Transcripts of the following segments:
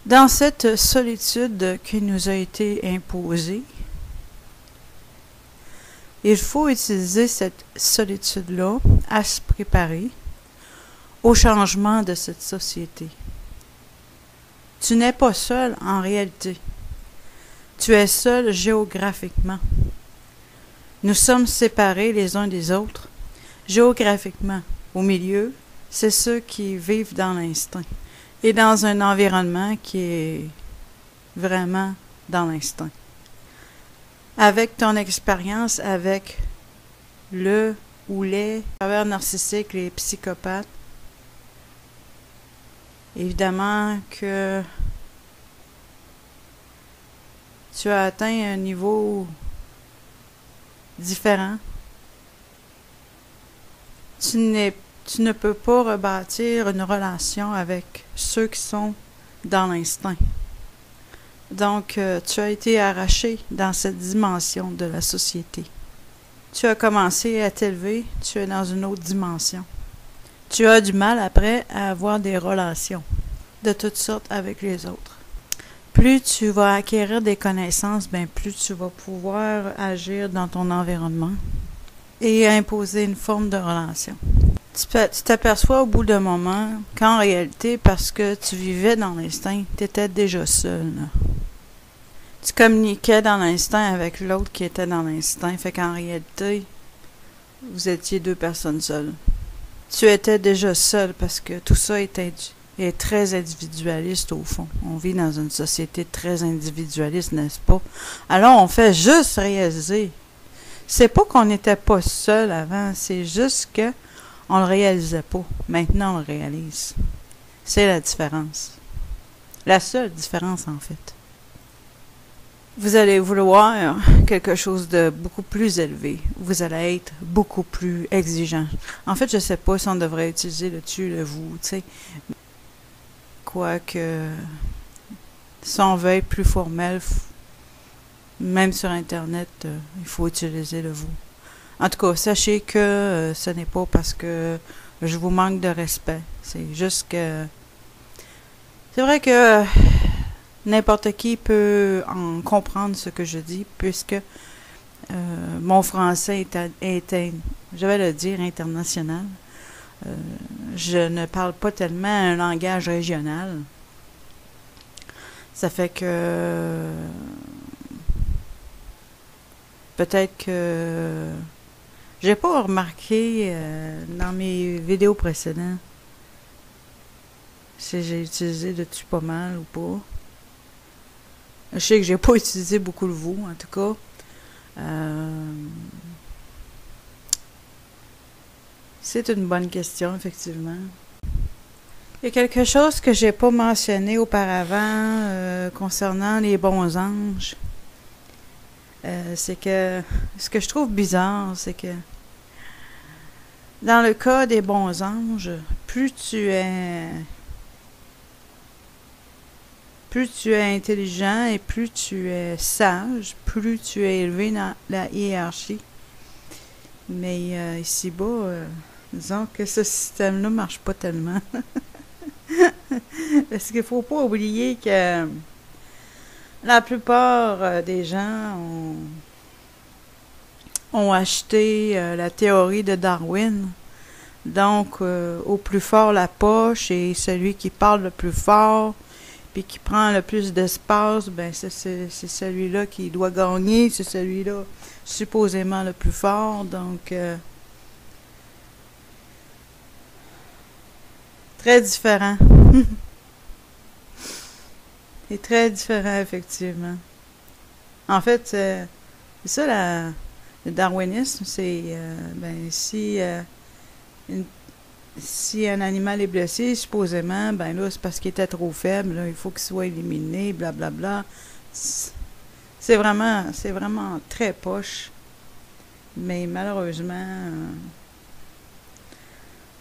Dans cette solitude qui nous a été imposée, il faut utiliser cette solitude-là à se préparer au changement de cette société. Tu n'es pas seul en réalité. Tu es seul géographiquement. Nous sommes séparés les uns des autres, géographiquement. Au milieu, c'est ceux qui vivent dans l'instinct et dans un environnement qui est vraiment dans l'instinct. Avec ton expérience avec le ou les pervers narcissiques, les psychopathes, évidemment que tu as atteint un niveau différent. Tu ne peux pas rebâtir une relation avec ceux qui sont dans l'instinct. Donc, tu as été arraché dans cette dimension de la société. Tu as commencé à t'élever, tu es dans une autre dimension. Tu as du mal après à avoir des relations de toutes sortes avec les autres. Plus tu vas acquérir des connaissances, plus tu vas pouvoir agir dans ton environnement et imposer une forme de relation. Tu t'aperçois au bout d'un moment qu'en réalité, parce que tu vivais dans l'instinct, tu étais déjà seul. Là. Tu communiquais dans l'instinct avec l'autre qui était dans l'instinct, fait qu'en réalité, vous étiez deux personnes seules. Tu étais déjà seul parce que tout ça est très individualiste au fond. On vit dans une société très individualiste, n'est-ce pas? Alors on fait juste réaliser. C'est pas qu'on n'était pas seul avant, c'est juste que on le réalisait pas. Maintenant on le réalise. C'est la différence. La seule différence en fait. Vous allez vouloir quelque chose de beaucoup plus élevé. Vous allez être beaucoup plus exigeant. En fait, je sais pas si on devrait utiliser le tu, le vous, tu sais. Quoique, si on veut être plus formel, même sur Internet, il faut utiliser le vous. En tout cas, sachez que ce n'est pas parce que je vous manque de respect. C'est juste que... C'est vrai que n'importe qui peut en comprendre ce que je dis, puisque mon français est je vais le dire, international. Je ne parle pas tellement un langage régional. Ça fait que peut-être que j'ai pas remarqué dans mes vidéos précédentes si j'ai utilisé le tu pas mal ou pas. Je sais que j'ai pas utilisé beaucoup le vous, en tout cas. C'est une bonne question, effectivement. Il y a quelque chose que j'ai pas mentionné auparavant concernant les bons anges. C'est que ce que je trouve bizarre, c'est que dans le cas des bons anges, plus tu es intelligent et plus tu es sage, plus tu es élevé dans la hiérarchie. Mais ici-bas, disons que ce système-là ne marche pas tellement. Parce qu'il ne faut pas oublier que la plupart des gens ont acheté la théorie de Darwin. Donc, au plus fort la poche et celui qui parle le plus fort puis qui prend le plus d'espace, c'est celui-là qui doit gagner, c'est celui-là supposément le plus fort. Donc, très différent. C'est très différent, effectivement. En fait, c'est ça, le darwinisme, c'est, si un animal est blessé, supposément, là, c'est parce qu'il était trop faible, là, il faut qu'il soit éliminé, blablabla. C'est vraiment très poche. Mais malheureusement,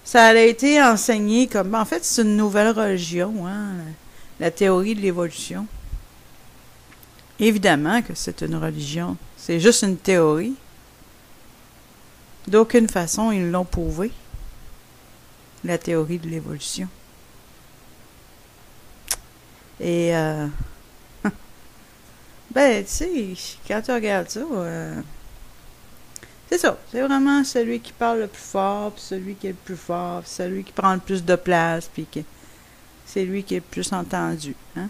ça a été enseigné comme... En fait, c'est une nouvelle religion, hein, la théorie de l'évolution. Évidemment que c'est une religion. C'est juste une théorie. D'aucune façon, ils l'ont prouvé. La théorie de l'évolution. Et, ben, tu sais, quand tu regardes ça, c'est ça. C'est vraiment celui qui parle le plus fort, puis celui qui est le plus fort, puis celui qui prend le plus de place, puis c'est lui qui est le plus entendu. Hein?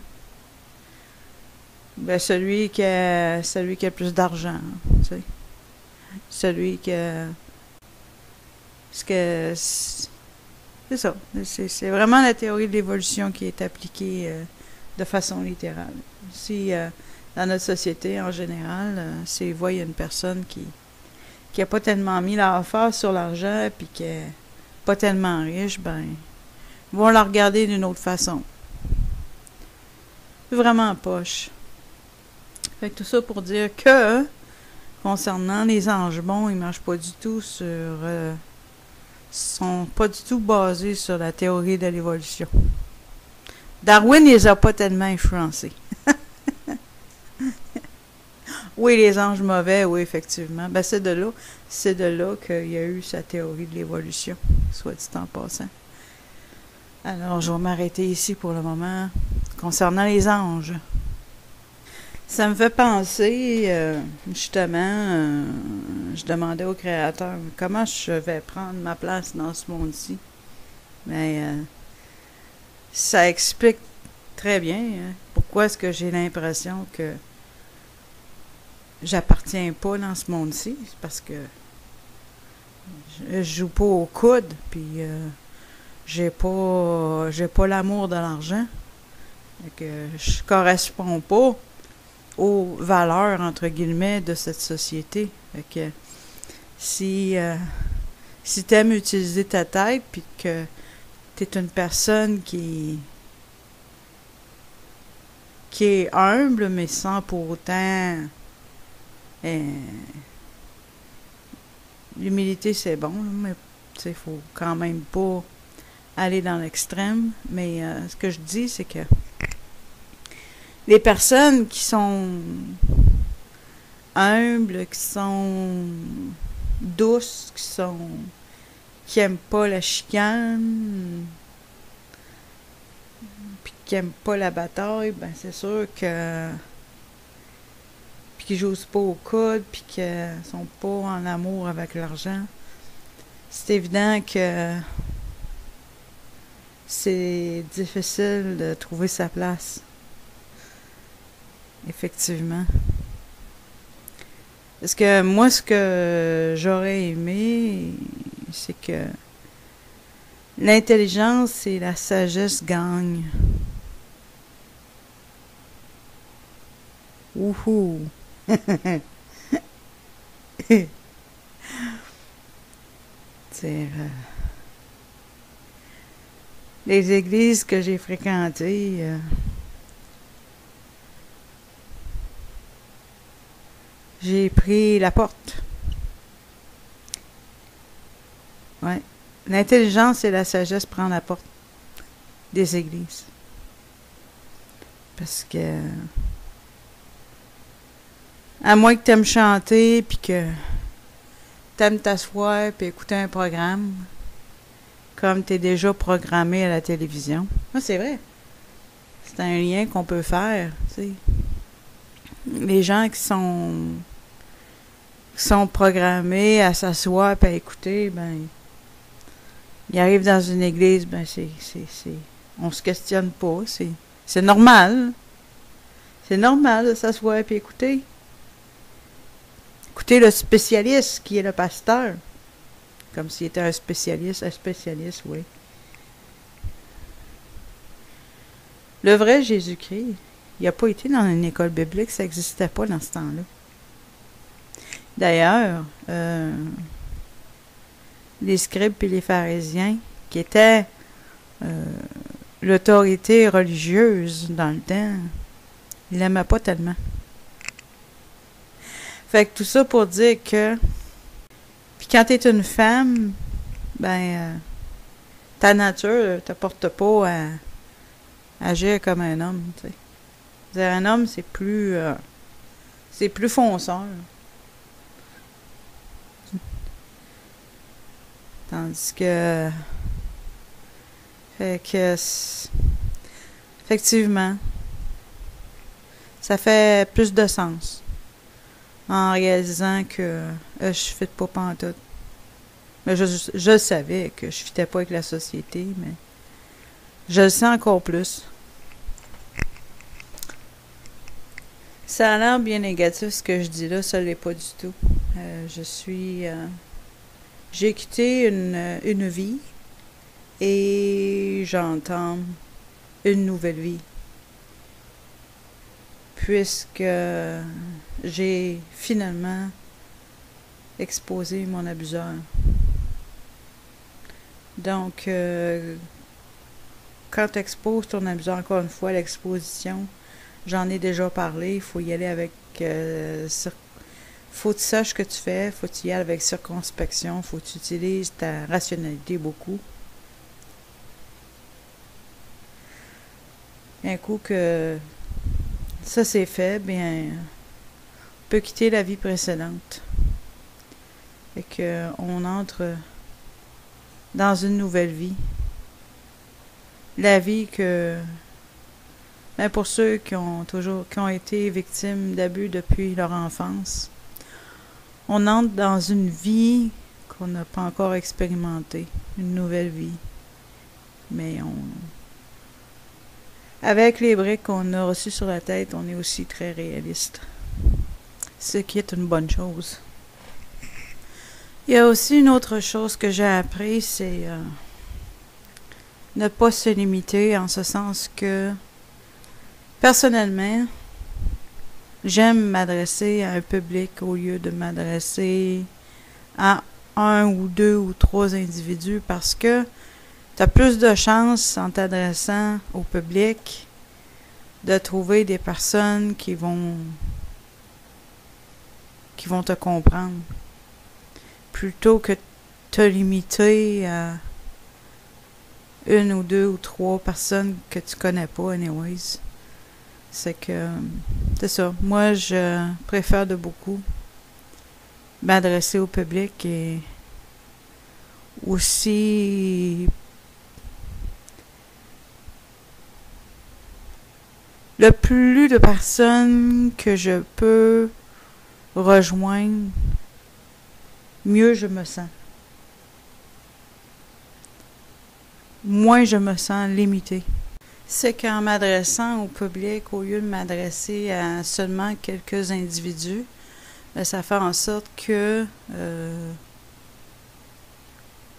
Ben, celui qui a le plus d'argent, tu sais. Celui que... Ce que... C'est ça. C'est vraiment la théorie de l'évolution qui est appliquée de façon littérale. Si, dans notre société, en général, s'ils voient une personne qui a pas tellement mis l'emphase sur l'argent, puis qui est pas tellement riche, ben, ils vont la regarder d'une autre façon. Vraiment poche. Fait que tout ça pour dire que, concernant les anges bons, ils marchent pas du tout sur... sont pas du tout basés sur la théorie de l'évolution. Darwin les a pas tellement influencés. Oui, les anges mauvais, oui, effectivement. Ben, c'est de là qu'il y a eu sa théorie de l'évolution, soit dit en passant. Alors, je vais m'arrêter ici pour le moment. Concernant les anges, ça me fait penser, justement, je demandais au Créateur comment je vais prendre ma place dans ce monde-ci. Mais ça explique très bien pourquoi est-ce que j'ai l'impression que j'appartiens pas dans ce monde-ci. C'est parce que je joue pas au coude, puis j'ai pas l'amour de l'argent. Que je corresponds pas aux valeurs, entre guillemets, de cette société. Fait que si t'aimes utiliser ta tête, puis que t'es une personne qui est humble, mais sans pour autant... l'humilité, c'est bon, mais il faut quand même pas aller dans l'extrême. Mais ce que je dis, c'est que les personnes qui sont humbles, qui sont douces, qui aiment pas la chicane, puis qui aiment pas la bataille, ben c'est sûr que puis qui jouent pas au coude, puis qui sont pas en amour avec l'argent, c'est évident que c'est difficile de trouver sa place. Effectivement. Parce que moi, ce que j'aurais aimé, c'est que l'intelligence et la sagesse gagnent. Wouhou! C'est les églises que j'ai fréquentées, j'ai pris la porte. Ouais. L'intelligence et la sagesse prennent la porte des églises. Parce que à moins que t'aimes chanter, puis que t'aimes t'asseoir, puis écouter un programme, comme t'es déjà programmé à la télévision. Ah, c'est vrai. C'est un lien qu'on peut faire, tu sais. Les gens qui sont programmés à s'asseoir et à écouter, ben, ils arrivent dans une église, ben, on se questionne pas, c'est normal. C'est normal de s'asseoir et écouter. Écoutez le spécialiste qui est le pasteur. Comme s'il était un spécialiste, oui. Le vrai Jésus-Christ, il n'a pas été dans une école biblique, ça n'existait pas dans ce temps-là. D'ailleurs, les scribes et les pharisiens, qui étaient l'autorité religieuse dans le temps, ils l'aimaient pas tellement. Fait que tout ça pour dire que... Puis quand t'es une femme, ben... ta nature te porte pas à agir comme un homme, tu sais. Dire un homme, c'est plus fonceur. Tandis que... Fait que... Effectivement, Ça fait plus de sens en réalisant que je ne fit pas pantoute. Mais je savais que je fitais pas avec la société, mais je le sens encore plus. Ça a l'air bien négatif ce que je dis là, ça l'est pas du tout. J'ai quitté une vie et j'entame une nouvelle vie. Puisque j'ai finalement exposé mon abuseur. Donc, quand tu exposes ton abuseur, encore une fois, l'exposition, j'en ai déjà parlé, il faut y aller avec... faut que tu saches ce que tu fais, faut que tu y ailles avec circonspection, faut que tu utilises ta rationalité beaucoup. Un coup que ça c'est fait, bien, on peut quitter la vie précédente. Et qu'on entre dans une nouvelle vie. La vie que, ben pour ceux qui ont été victimes d'abus depuis leur enfance, on entre dans une vie qu'on n'a pas encore expérimentée, une nouvelle vie. Mais avec les briques qu'on a reçues sur la tête, on est aussi très réaliste. Ce qui est une bonne chose. Il y a aussi une autre chose que j'ai appris, c'est ne pas se limiter, en ce sens que, personnellement, j'aime m'adresser à un public au lieu de m'adresser à un ou deux ou trois individus, parce que tu as plus de chances, en t'adressant au public, de trouver des personnes qui vont te comprendre, plutôt que de te limiter à une ou deux ou trois personnes que tu connais pas, anyways. C'est ça. Moi, je préfère de beaucoup m'adresser au public et aussi le plus de personnes que je peux rejoindre, mieux je me sens. Moins je me sens limitée. C'est qu'en m'adressant au public, au lieu de m'adresser à seulement quelques individus, ben ça fait en sorte que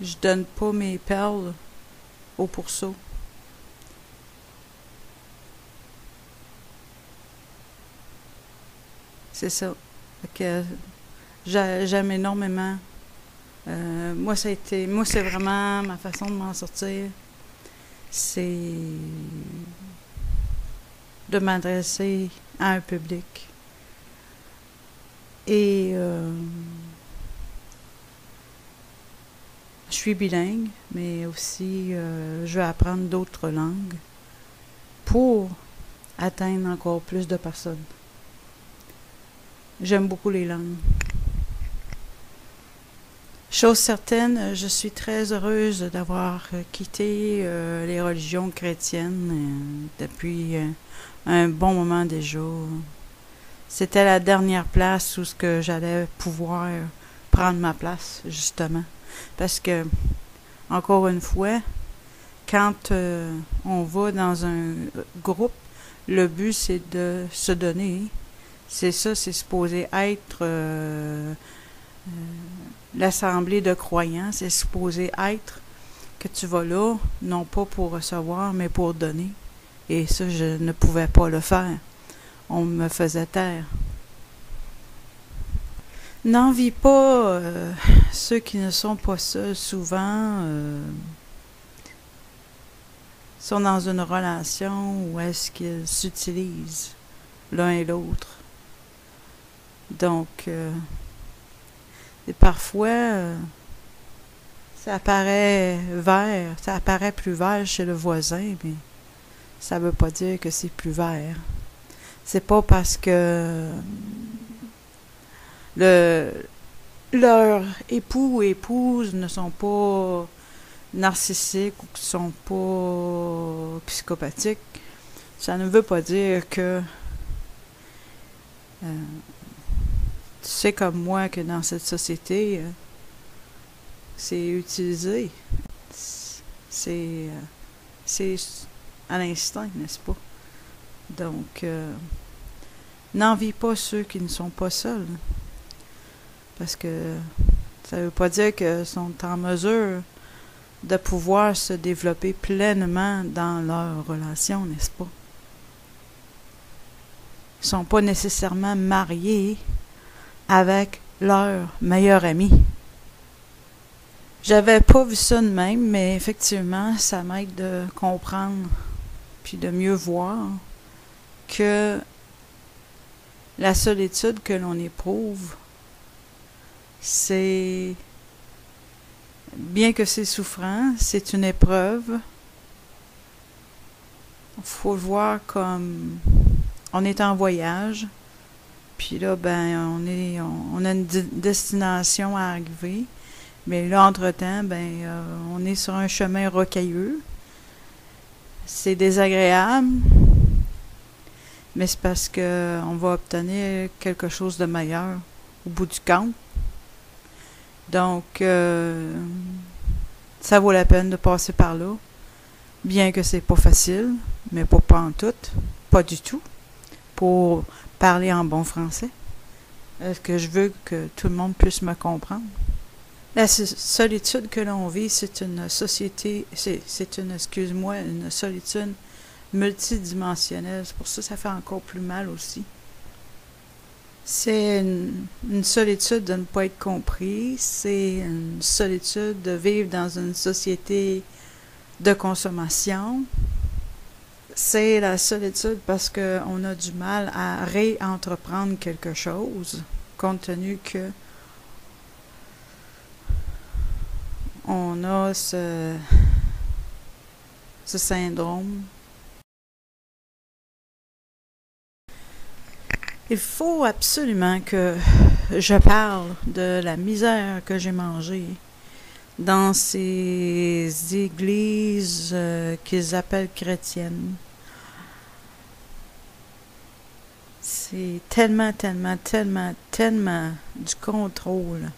je donne pas mes perles au pourceau. C'est ça. Fait que j'aime énormément. Moi, c'est vraiment ma façon de m'en sortir. C'est de m'adresser à un public. Et je suis bilingue, mais aussi je vais apprendre d'autres langues pour atteindre encore plus de personnes. J'aime beaucoup les langues. Chose certaine, je suis très heureuse d'avoir quitté les religions chrétiennes depuis un bon moment déjà. C'était la dernière place où j'allais pouvoir prendre ma place, justement. Parce que, encore une fois, quand on va dans un groupe, le but c'est de se donner. C'est ça, c'est supposé être l'assemblée de croyants, c'est supposé être que tu vas là, non pas pour recevoir, mais pour donner. Et ça, je ne pouvais pas le faire. On me faisait taire. N'envie pas ceux qui ne sont pas seuls. Souvent, sont dans une relation où est-ce qu'ils s'utilisent l'un et l'autre. Donc, et parfois, ça apparaît vert, ça apparaît plus vert chez le voisin, mais ça veut pas dire que c'est plus vert. C'est pas parce que leur époux ou épouse ne sont pas narcissiques ou qui sont pas psychopathiques. Ça ne veut pas dire que Tu sais comme moi que dans cette société, c'est utilisé. C'est à l'instinct, n'est-ce pas? Donc, n'envie pas ceux qui ne sont pas seuls. Parce que ça ne veut pas dire qu'ils sont en mesure de pouvoir se développer pleinement dans leur relation, n'est-ce pas? Ils ne sont pas nécessairement mariés avec leur meilleur ami. J'avais pas vu ça de même, mais effectivement, ça m'aide de comprendre puis de mieux voir que la solitude que l'on éprouve, c'est, bien que c'est souffrant, c'est une épreuve. Il faut le voir comme on est en voyage, puis là, ben, on a une destination à arriver. Mais là, entre-temps, on est sur un chemin rocailleux. C'est désagréable, mais c'est parce que on va obtenir quelque chose de meilleur au bout du compte. Donc, ça vaut la peine de passer par là, bien que c'est pas facile, mais pas en tout, pas du tout, pour parler en bon français. Est-ce que je veux que tout le monde puisse me comprendre? La solitude que l'on vit, c'est une société, une solitude multidimensionnelle. C'est pour ça que ça fait encore plus mal aussi. C'est une solitude de ne pas être compris. C'est une solitude de vivre dans une société de consommation. C'est la solitude parce qu'on a du mal à réentreprendre quelque chose, compte tenu que on a ce syndrome. Il faut absolument que je parle de la misère que j'ai mangée dans ces églises qu'ils appellent chrétiennes. C'est tellement du contrôle.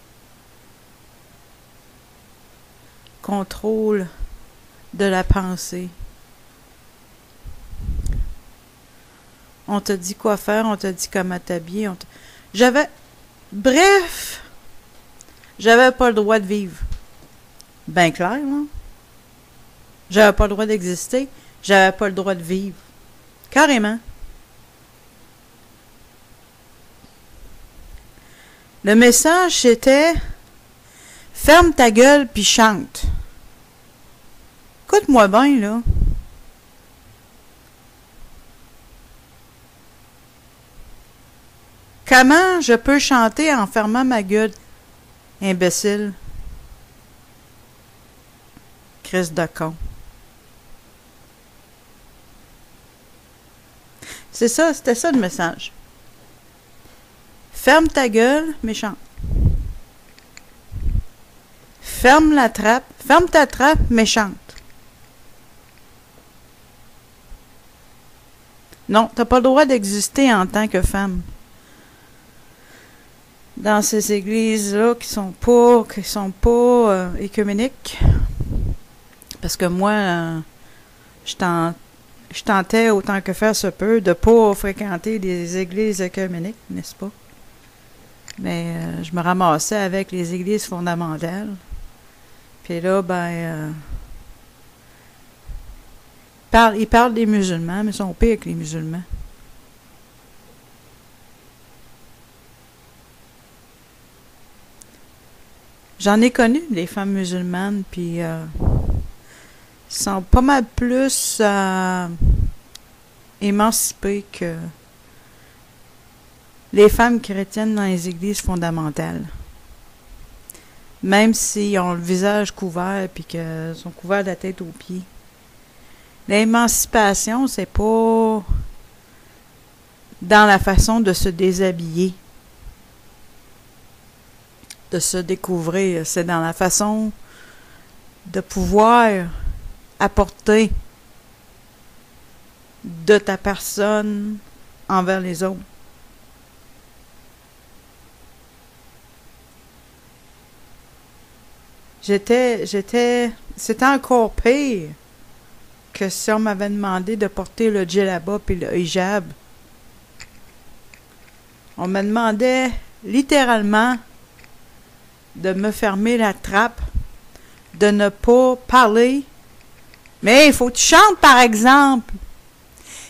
Contrôle de la pensée. On te dit quoi faire, on te dit comment t'habiller. Bref, j'avais pas le droit de vivre. Ben clair, non? J'avais pas le droit d'exister, j'avais pas le droit de vivre. Carrément. Le message, c'était « Ferme ta gueule puis chante ». Écoute-moi bien, là. Comment je peux chanter en fermant ma gueule? Imbécile. Christ de con. C'était ça le message. Ferme ta gueule, mais chante. Ferme ta trappe, mais chante. Non, t'as pas le droit d'exister en tant que femme. Dans ces églises-là qui sont pas écuméniques. Parce que moi, je tentais autant que faire se peut de pas fréquenter des églises écuméniques, n'est-ce pas? Mais je me ramassais avec les églises fondamentales. Puis là, ils parlent des musulmans, mais ils sont pires que les musulmans. J'en ai connu des femmes musulmanes, puis sont pas mal plus émancipées que les femmes chrétiennes dans les églises fondamentales. Même s'ils ont le visage couvert puis qu'ils sont couverts de la tête aux pieds. L'émancipation, c'est pas dans la façon de se déshabiller, de se découvrir. C'est dans la façon de pouvoir apporter de ta personne envers les autres. C'était encore pire que si on m'avait demandé de porter le djellaba et le hijab. On me demandait littéralement de me fermer la trappe, de ne pas parler. Mais il faut que tu chantes, par exemple.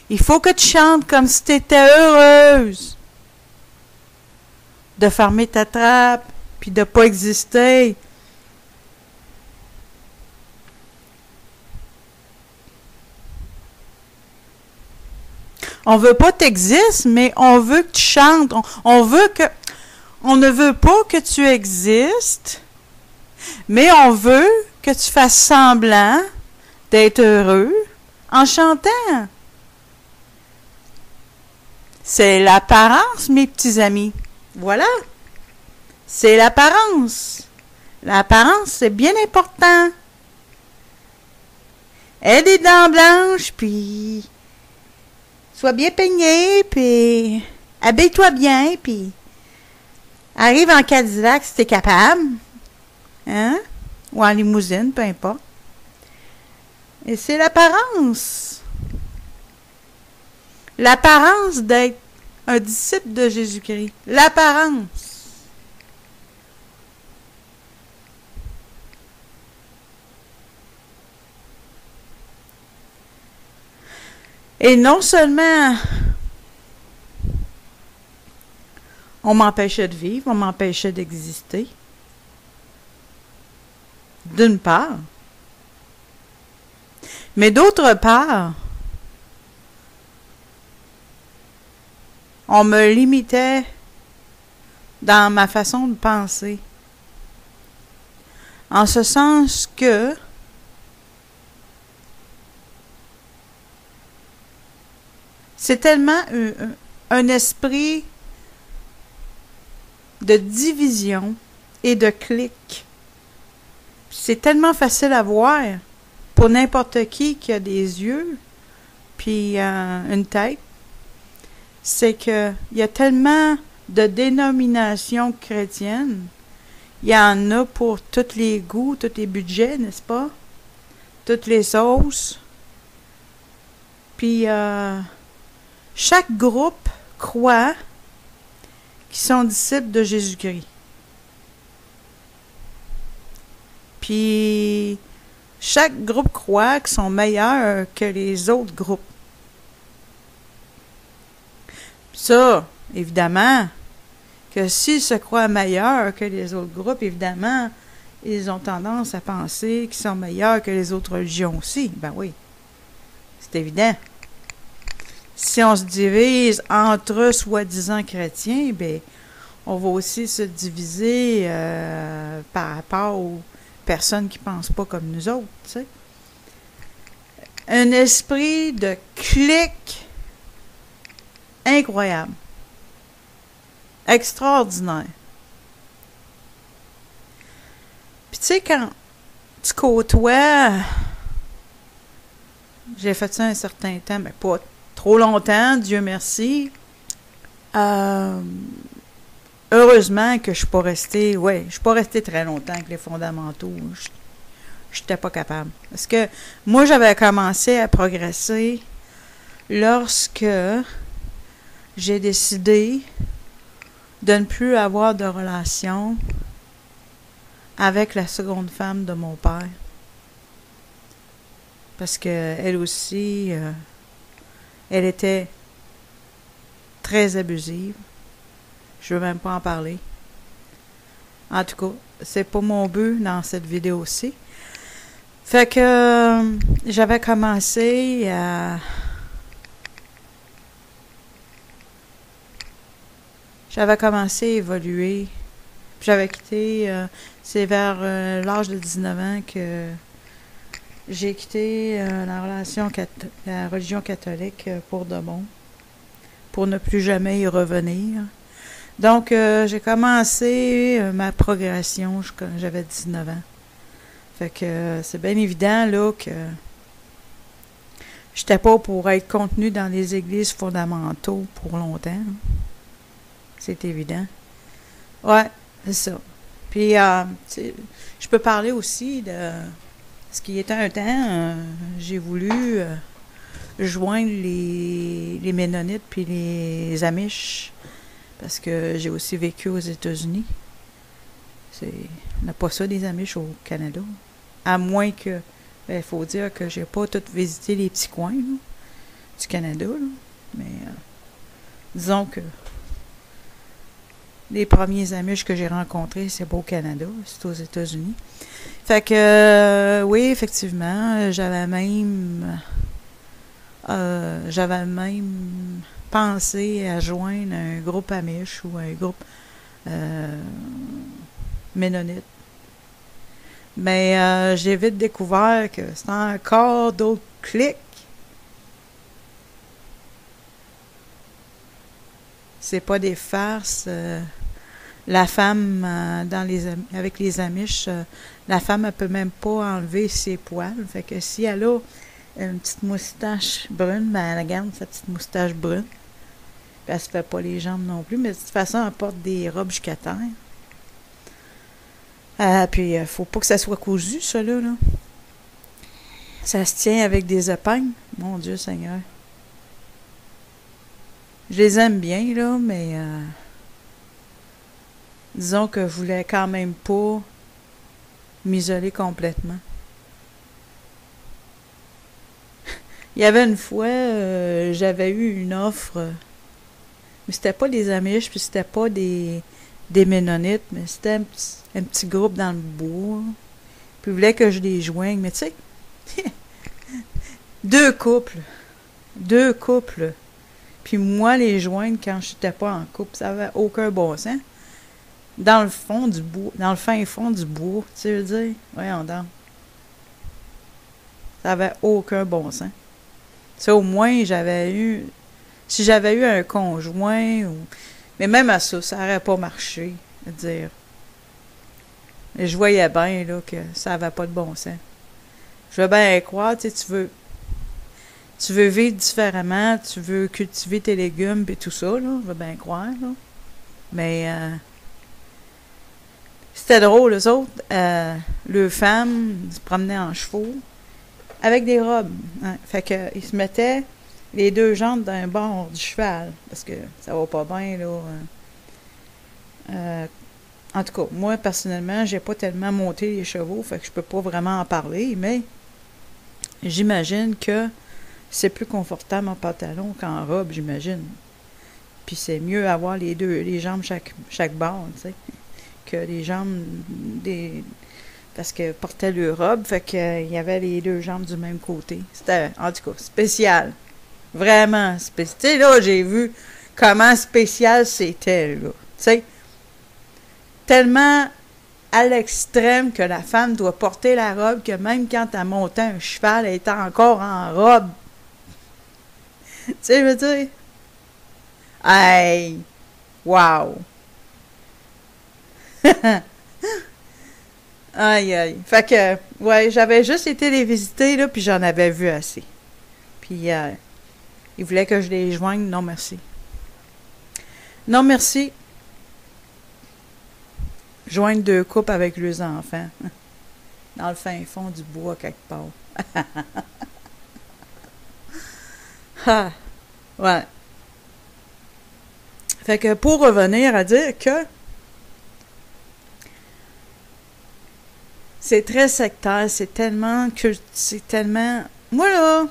Il faut que tu chantes comme si tu étais heureuse de fermer ta trappe, puis de ne pas exister. On veut pas que tu existes, mais on veut que tu chantes. On ne veut pas que tu existes, mais on veut que tu fasses semblant d'être heureux en chantant. C'est l'apparence, mes petits amis. Voilà. C'est l'apparence. L'apparence, c'est bien important. Aie des dents blanches, puis sois bien peigné, puis habille-toi bien, puis arrive en Cadillac si t'es capable. Hein? Ou en limousine, peu importe. Et c'est l'apparence. L'apparence d'être un disciple de Jésus-Christ. L'apparence. Et non seulement on m'empêchait de vivre, on m'empêchait d'exister, d'une part, mais d'autre part, on me limitait dans ma façon de penser. En ce sens que c'est tellement un esprit de division et de clic. C'est tellement facile à voir pour n'importe qui a des yeux puis une tête. C'est que il y a tellement de dénominations chrétiennes. Il y en a pour tous les goûts, tous les budgets, n'est-ce pas? Toutes les sauces. Puis chaque groupe croit qu'ils sont disciples de Jésus-Christ. Puis chaque groupe croit qu'ils sont meilleurs que les autres groupes. Ça, évidemment, que s'ils se croient meilleurs que les autres groupes, évidemment, ils ont tendance à penser qu'ils sont meilleurs que les autres religions aussi. Ben oui, c'est évident. Si on se divise entre soi-disant chrétiens, ben, on va aussi se diviser par rapport aux personnes qui ne pensent pas comme nous autres, tu sais. Un esprit de clic incroyable. Extraordinaire. Puis tu sais, quand tu côtoies, j'ai fait ça un certain temps, mais pas trop longtemps, Dieu merci. Heureusement que je suis pas restée, très longtemps avec les fondamentaux. Je n'étais pas capable. Parce que moi, j'avais commencé à progresser lorsque j'ai décidé de ne plus avoir de relation avec la seconde femme de mon père. Parce que elle aussi, elle était très abusive. Je veux même pas en parler. En tout cas, c'est pas mon but dans cette vidéo-ci. Fait que j'avais commencé à évoluer. J'avais quitté, c'est vers l'âge de 19 ans que j'ai quitté la religion catholique pour de bon, pour ne plus jamais y revenir. Donc, j'ai commencé ma progression quand j'avais 19 ans. Fait que c'est bien évident, là, que j'étais pas pour être contenu dans les églises fondamentaux pour longtemps. C'est évident. Ouais, c'est ça. Puis, tu sais, je peux parler aussi de ce qui était un temps, j'ai voulu joindre les Ménonites puis les Amish, parce que j'ai aussi vécu aux États-Unis. On n'a pas ça des Amish au Canada. À moins que, il faut dire que j'ai pas tout visité les petits coins là, du Canada, là. Mais disons que les premiers Amish que j'ai rencontrés, c'est pas au Canada, c'est aux États-Unis. Fait que, oui, effectivement, j'avais même pensé à joindre un groupe Amish ou un groupe Ménonite. Mais j'ai vite découvert que c'est encore d'autres clics. C'est pas des farces. La femme, avec les Amish, la femme, elle peut même pas enlever ses poils. Fait que si elle a une petite moustache brune, ben elle garde sa petite moustache brune. Puis elle se fait pas les jambes non plus. Mais de toute façon, elle porte des robes jusqu'à terre. Puis, faut pas que ça soit cousu, ça, là. Ça se tient avec des épingles. Mon Dieu Seigneur. Je les aime bien, là, mais disons que je voulais quand même pas m'isoler complètement. Il y avait une fois, j'avais eu une offre, mais c'était pas des Amish, puis c'était pas des Ménonites, mais c'était un petit groupe dans le bois. Puis ils voulaient que je les joigne, mais tu sais, deux couples, puis moi les joindre quand je n'étais pas en couple, ça n'avait aucun bon sens. Dans le fond du bois, dans le fin fond du bois, tu veux dire, voyons donc. Ça n'avait aucun bon sens. Ça, au moins, si j'avais eu un conjoint, mais même à ça, ça n'aurait pas marché, à dire. Et je voyais bien, là, que ça n'avait pas de bon sens. Je veux bien croire, tu sais, tu veux vivre différemment, tu veux cultiver tes légumes et tout ça, là, je veux bien croire, là. Mais, c'était drôle, eux autres, leurs femmes se promenaient en chevaux avec des robes. Hein. Fait que ils se mettaient les deux jambes d'un bord du cheval, parce que ça va pas bien, là. En tout cas, moi, personnellement, j'ai pas tellement monté les chevaux, fait que je peux pas vraiment en parler, mais j'imagine que c'est plus confortable en pantalon qu'en robe, j'imagine. Puis c'est mieux avoir les jambes chaque bord, tu sais, que les jambes parce que portaient leur robe, fait qu'il y avait les deux jambes du même côté. C'était, en tout cas, spécial. Vraiment spécial. Tu sais, là, j'ai vu comment spécial c'était, là. Tu sais, tellement à l'extrême que la femme doit porter la robe que même quand elle montait un cheval, elle était encore en robe. Tu sais, je veux dire, hey, wow. Aïe, aïe. Fait que, ouais, j'avais juste été les visiter, là, puis j'en avais vu assez. Puis, ils voulaient que je les joigne. Non, merci. Non, merci. Joindre deux couples avec leurs enfants. Dans le fin fond du bois, quelque part. Ah, ouais. Fait que, pour revenir à dire que c'est très sectaire, c'est tellement moi, là,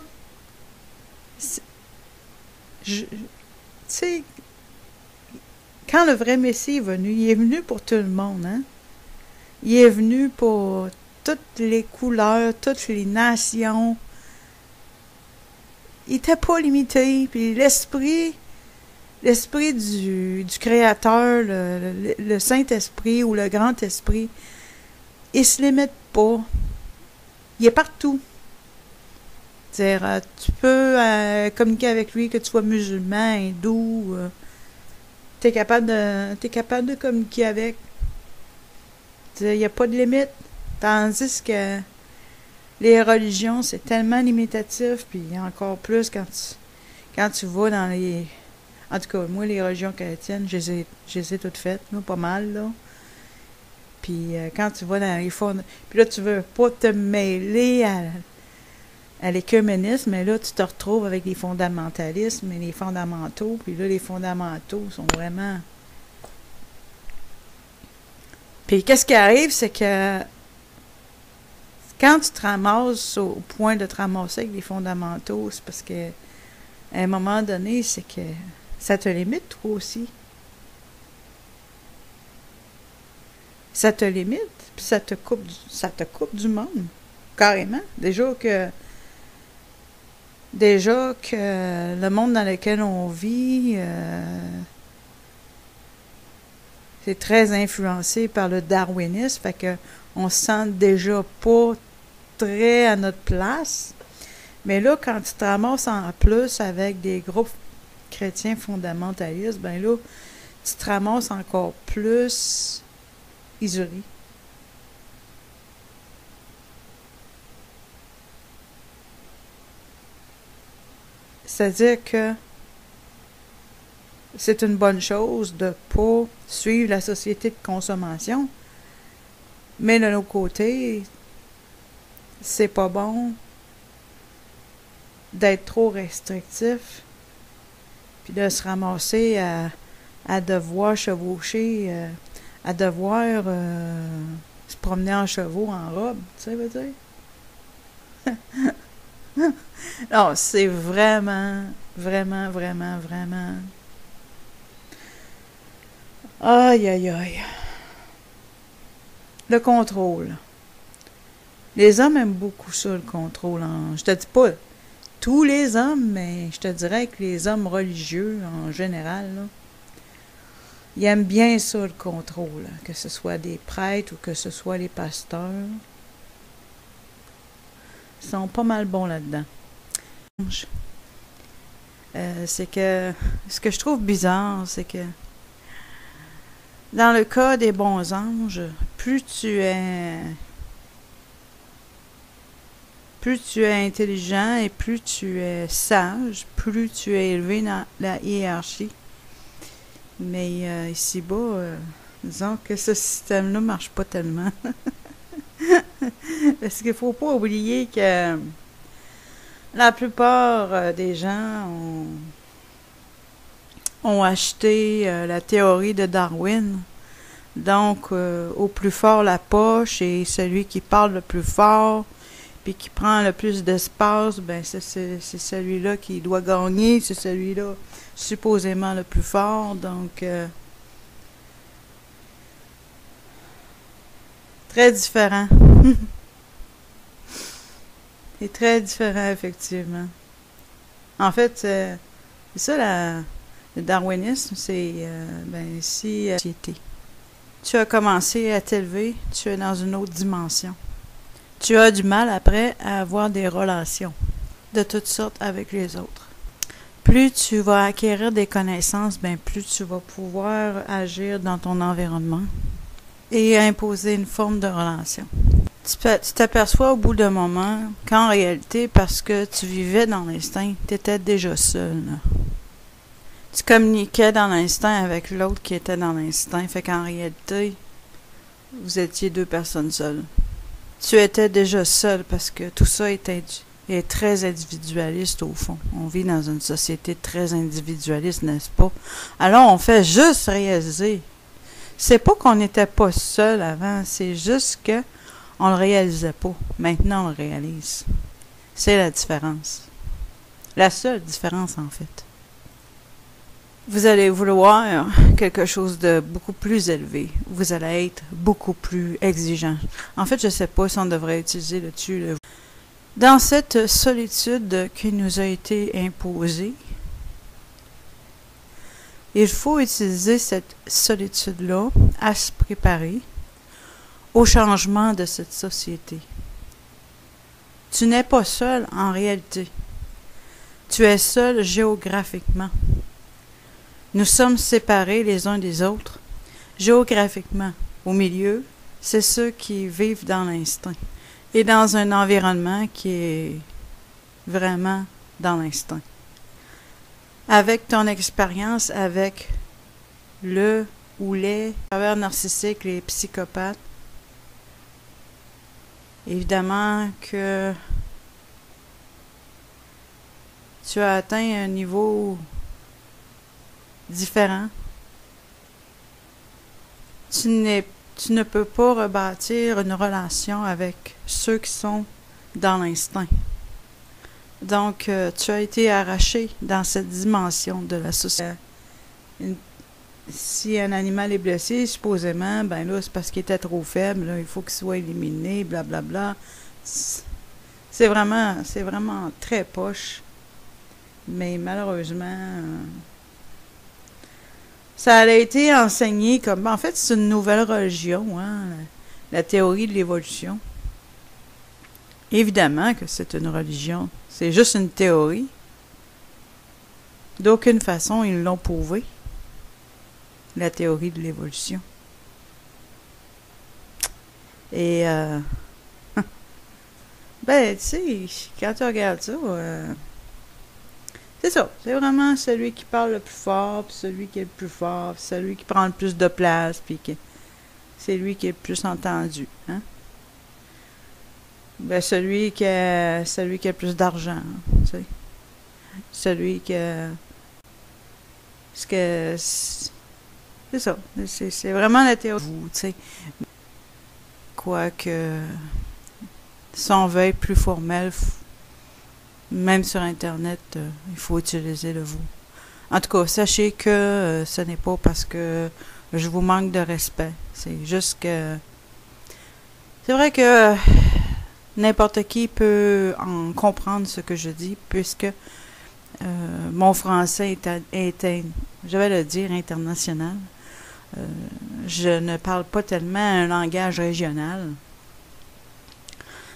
tu sais, quand le vrai Messie est venu, il est venu pour tout le monde, hein? Il est venu pour toutes les couleurs, toutes les nations. Il n'était pas limité. Puis l'esprit du Créateur, le Saint-Esprit ou le Grand Esprit, il se limite pas. Il est partout. C'est-à-dire, tu peux communiquer avec lui, que tu sois musulman, hindou, t'es capable de communiquer avec. Il n'y a pas de limite. Tandis que les religions, c'est tellement limitatif, puis encore plus quand tu vas dans les... En tout cas, moi, les religions chrétiennes, je les ai toutes faites, là, pas mal, là. Puis quand tu vas dans les fonds... Puis là, tu veux pas te mêler à l'écuménisme, mais là, tu te retrouves avec les fondamentalismes et les fondamentaux. Puis là, les fondamentaux sont vraiment... Puis qu'est-ce qui arrive, c'est que quand tu te ramasses au point de te ramasser avec les fondamentaux, c'est parce que à un moment donné, c'est que ça te limite, toi aussi. Ça te limite, puis ça te coupe du monde, carrément. Déjà que le monde dans lequel on vit, c'est très influencé par le darwinisme, fait que on se sent déjà pas très à notre place. Mais là, quand tu te ramasses en plus avec des groupes chrétiens fondamentalistes, ben là, tu te ramasses encore plus isolé. C'est-à-dire que c'est une bonne chose de ne pas suivre la société de consommation, mais de l'autre côté, c'est pas bon d'être trop restrictif puis de se ramasser à devoir chevaucher, à devoir se promener en chevaux en robe, tu sais, veut dire? Non, c'est vraiment, vraiment, vraiment, vraiment... Aïe, aïe, aïe. Le contrôle. Les hommes aiment beaucoup ça, le contrôle. Je te dis pas tous les hommes, mais je te dirais que les hommes religieux, en général, là, ils aiment bien ça, le contrôle. Que ce soit des prêtres ou que ce soit les pasteurs. Ils sont pas mal bons là-dedans. C'est que... Ce que je trouve bizarre, c'est que dans le cas des bons anges, plus tu es intelligent et plus tu es sage, plus tu es élevé dans la hiérarchie. Mais ici-bas, disons que ce système-là ne marche pas tellement. Parce qu'il ne faut pas oublier que la plupart des gens ont acheté la théorie de Darwin. Donc, au plus fort la poche et celui qui parle le plus fort puis qui prend le plus d'espace, ben c'est celui-là qui doit gagner, c'est celui-là supposément le plus fort. Donc, très différent. C'est très différent, effectivement. En fait, c'est ça, le darwinisme, c'est, si tu as commencé à t'élever, tu es dans une autre dimension. Tu as du mal après à avoir des relations de toutes sortes avec les autres. Plus tu vas acquérir des connaissances, plus tu vas pouvoir agir dans ton environnement et imposer une forme de relation. Tu t'aperçois au bout d'un moment qu'en réalité, parce que tu vivais dans l'instinct, tu étais déjà seul. Là. Tu communiquais dans l'instinct avec l'autre qui était dans l'instinct. Fait qu'en réalité, vous étiez deux personnes seules. Tu étais déjà seul parce que tout ça est très individualiste au fond. On vit dans une société très individualiste, n'est-ce pas? Alors on fait juste réaliser. C'est pas qu'on n'était pas seul avant, c'est juste que on le réalisait pas. Maintenant on le réalise. C'est la différence. La seule différence en fait. Vous allez vouloir quelque chose de beaucoup plus élevé. Vous allez être beaucoup plus exigeant. En fait, je ne sais pas si on devrait utiliser le tu. Dans cette solitude qui nous a été imposée, il faut utiliser cette solitude-là à se préparer au changement de cette société. Tu n'es pas seul en réalité. Tu es seul géographiquement. Nous sommes séparés les uns des autres, géographiquement. Au milieu, c'est ceux qui vivent dans l'instinct et dans un environnement qui est vraiment dans l'instinct. Avec ton expérience avec le ou les pervers narcissiques, les psychopathes, Évidemment que tu as atteint un niveau différent. Tu ne peux pas rebâtir une relation avec ceux qui sont dans l'instinct. Donc, tu as été arraché dans cette dimension de la société. Si un animal est blessé, supposément, ben là, c'est parce qu'il était trop faible, là, il faut qu'il soit éliminé, blablabla. C'est vraiment très poche. Mais malheureusement, ça a été enseigné comme... En fait, c'est une nouvelle religion, hein, la théorie de l'évolution. Évidemment que c'est une religion. C'est juste une théorie. D'aucune façon, ils l'ont prouvé. La théorie de l'évolution. Et, ben, tu sais, quand tu regardes ça, c'est ça. C'est vraiment celui qui parle le plus fort, puis celui qui est le plus fort, puis celui qui prend le plus de place, puis c'est lui qui est le plus entendu. Hein? Ben, celui qui a le plus d'argent, tu sais. Celui qui a... C'est ça. C'est vraiment la théorie. Tu sais. Quoique, si on veut être plus formel, même sur Internet, il faut utiliser le vous. En tout cas, sachez que ce n'est pas parce que je vous manque de respect. C'est juste que... C'est vrai que n'importe qui peut en comprendre ce que je dis, puisque mon français est je vais le dire, international. Je ne parle pas tellement un langage régional.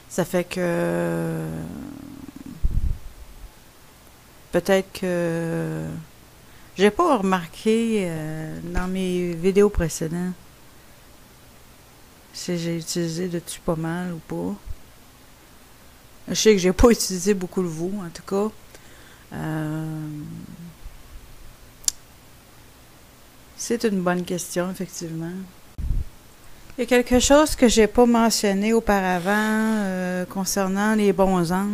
Ça fait que peut-être que j'ai pas remarqué dans mes vidéos précédentes si j'ai utilisé le tu pas mal ou pas. Je sais que j'ai pas utilisé beaucoup le vous, en tout cas. C'est une bonne question, effectivement. Il y a quelque chose que j'ai pas mentionné auparavant concernant les bons anges.